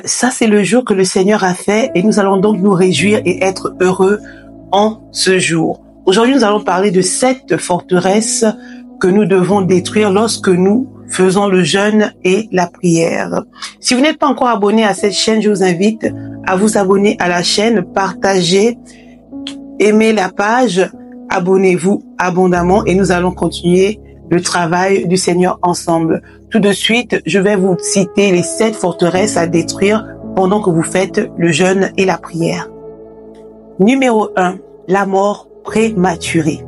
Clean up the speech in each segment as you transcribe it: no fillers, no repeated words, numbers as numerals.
Ça, c'est le jour que le Seigneur a fait et nous allons donc nous réjouir et être heureux en ce jour. Aujourd'hui, nous allons parler de 7 forteresses que nous devons détruire lorsque nous faisons le jeûne et la prière. Si vous n'êtes pas encore abonné à cette chaîne, je vous invite à vous abonner à la chaîne, partagez, aimez la page, abonnez-vous abondamment et nous allons continuer le travail du Seigneur ensemble. Tout de suite, je vais vous citer les 7 forteresses à détruire pendant que vous faites le jeûne et la prière. Numéro 1, la mort prématurée.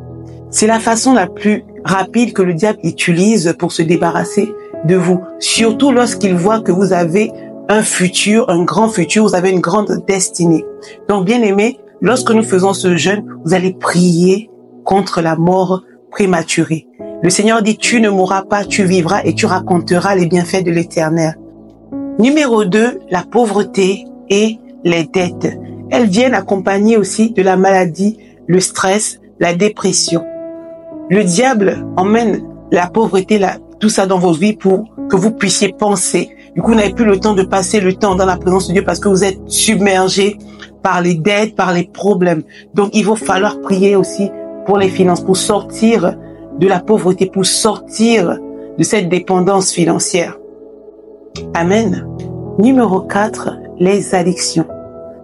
C'est la façon la plus rapide que le diable utilise pour se débarrasser de vous, surtout lorsqu'il voit que vous avez un futur, un grand futur, vous avez une grande destinée. Donc, bien aimé, lorsque nous faisons ce jeûne, vous allez prier contre la mort prématurée. Le Seigneur dit, tu ne mourras pas, tu vivras et tu raconteras les bienfaits de l'Éternel. Numéro 2, la pauvreté et les dettes. Elles viennent accompagner aussi de la maladie, le stress, la dépression. Le diable emmène la pauvreté, tout ça dans vos vies pour que vous puissiez penser. Du coup, vous n'avez plus le temps de passer le temps dans la présence de Dieu parce que vous êtes submergé par les dettes, par les problèmes. Donc, il va falloir prier aussi pour les finances, pour sortir de la pauvreté, pour sortir de cette dépendance financière. Amen. Numéro 4, les addictions.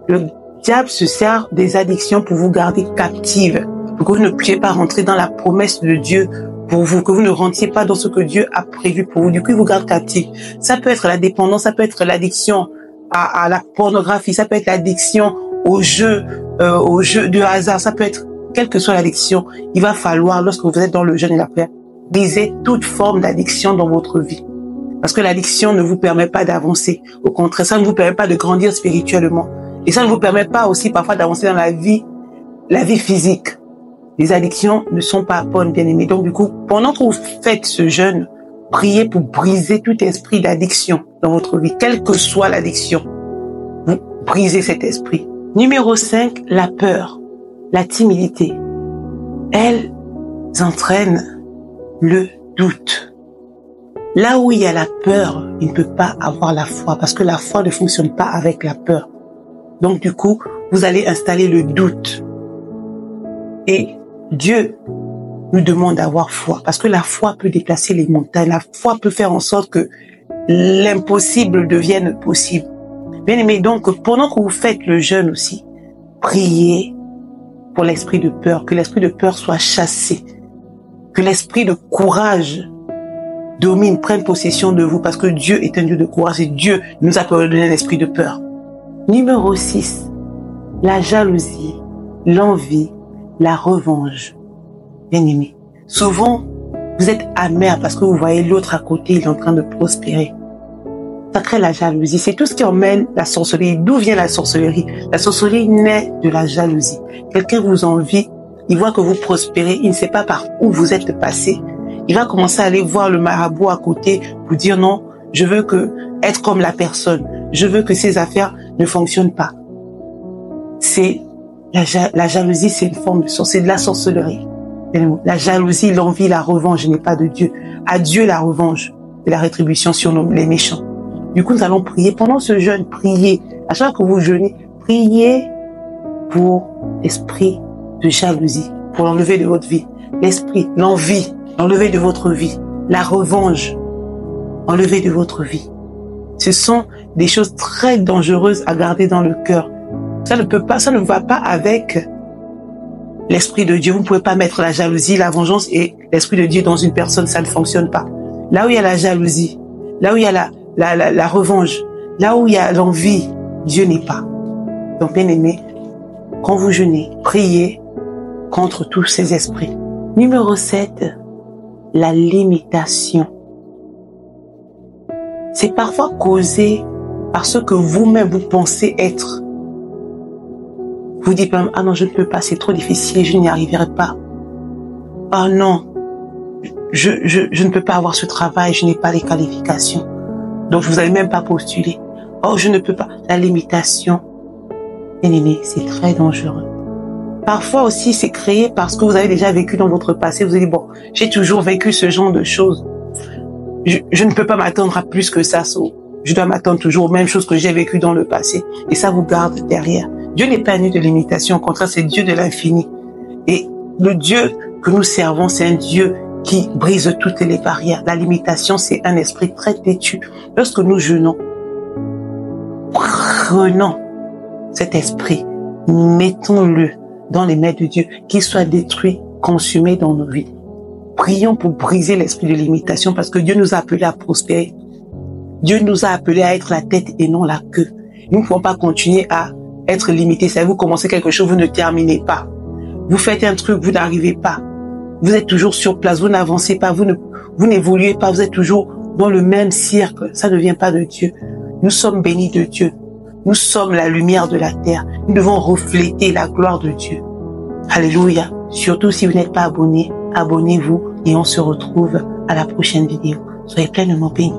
Le diable se sert des addictions pour vous garder captive, pour que vous ne puissiez pas rentrer dans la promesse de Dieu pour vous, que vous ne rentriez pas dans ce que Dieu a prévu pour vous. Du coup, il vous garde captif. Ça peut être la dépendance, ça peut être l'addiction à la pornographie, ça peut être l'addiction aux jeux de hasard, ça peut être quelle que soit l'addiction. Il va falloir, lorsque vous êtes dans le jeûne et la prière, briser toute forme d'addiction dans votre vie. Parce que l'addiction ne vous permet pas d'avancer. Au contraire, ça ne vous permet pas de grandir spirituellement. Et ça ne vous permet pas aussi parfois d'avancer dans la vie physique. Les addictions ne sont pas bonnes, bien aimés. Donc du coup, pendant que vous faites ce jeûne, priez pour briser tout esprit d'addiction dans votre vie, quelle que soit l'addiction. Vous brisez cet esprit. Numéro 5, la peur, la timidité. Elles entraînent le doute. Là où il y a la peur, il ne peut pas avoir la foi, parce que la foi ne fonctionne pas avec la peur. Donc du coup, vous allez installer le doute. Et Dieu nous demande d'avoir foi, parce que la foi peut déplacer les montagnes, la foi peut faire en sorte que l'impossible devienne possible. Bien aimé, donc pendant que vous faites le jeûne aussi, priez pour l'esprit de peur, que l'esprit de peur soit chassé, que l'esprit de courage domine, prenne possession de vous, parce que Dieu est un Dieu de courage et Dieu nous a pas donné un esprit de peur. Numéro 6, la jalousie, l'envie, la revanche. Bien aimé, souvent, vous êtes amer parce que vous voyez l'autre à côté, il est en train de prospérer. Ça crée la jalousie. C'est tout ce qui emmène la sorcellerie. D'où vient la sorcellerie? La sorcellerie naît de la jalousie. Quelqu'un vous envie, il voit que vous prospérez, il ne sait pas par où vous êtes passé. Il va commencer à aller voir le marabout à côté pour dire non, je veux être comme la personne. Je veux que ces affaires ne fonctionnent pas. C'est la jalousie, c'est une forme de sorcellerie, c'est de la sorcellerie. La jalousie, l'envie, la revanche, je n'ai pas de Dieu. À Dieu la revanche et la rétribution sur les méchants. Du coup, nous allons prier. Pendant ce jeûne, priez. À chaque fois que vous jeûnez, priez pour l'esprit de jalousie, pour l'enlever de votre vie. L'esprit, l'envie, l'enlever de votre vie. La revanche, enlever de votre vie. Ce sont des choses très dangereuses à garder dans le cœur. Ça ne va pas avec l'esprit de Dieu. Vous ne pouvez pas mettre la jalousie, la vengeance et l'esprit de Dieu dans une personne. Ça ne fonctionne pas. Là où il y a la jalousie, là où il y a la revanche, là où il y a l'envie, Dieu n'est pas. Donc, bien aimé, quand vous jeûnez, priez contre tous ces esprits. Numéro 7, la limitation. C'est parfois causé par ce que vous-même vous pensez être. Vous dites même, ah non, je ne peux pas, c'est trop difficile, je n'y arriverai pas. Ah non, je ne peux pas avoir ce travail, je n'ai pas les qualifications. Donc, vous n'allez même pas postuler. Oh, je ne peux pas. La limitation, bien aimé, c'est très dangereux. Parfois aussi, c'est créé parce que vous avez déjà vécu dans votre passé. Vous avez dit, bon, j'ai toujours vécu ce genre de choses. Je ne peux pas m'attendre à plus que ça. je dois m'attendre toujours aux mêmes choses que j'ai vécues dans le passé. Et ça vous garde derrière. Dieu n'est pas un Dieu de limitation, au contraire, c'est Dieu de l'infini. Et le Dieu que nous servons, c'est un Dieu qui brise toutes les barrières. La limitation, c'est un esprit très têtu. Lorsque nous jeûnons, prenons cet esprit, mettons-le dans les mains de Dieu, qu'il soit détruit, consumé dans nos vies. Prions pour briser l'esprit de limitation parce que Dieu nous a appelés à prospérer. Dieu nous a appelés à être la tête et non la queue. Nous ne pouvons pas continuer à être limités. Si vous commencez quelque chose, vous ne terminez pas. Vous faites un truc, vous n'arrivez pas. Vous êtes toujours sur place, vous n'avancez pas, vous n'évoluez pas, vous êtes toujours dans le même cercle. Ça ne vient pas de Dieu. Nous sommes bénis de Dieu. Nous sommes la lumière de la terre. Nous devons refléter la gloire de Dieu. Alléluia. Surtout si vous n'êtes pas abonné, abonnez-vous et on se retrouve à la prochaine vidéo. Soyez pleinement bénis.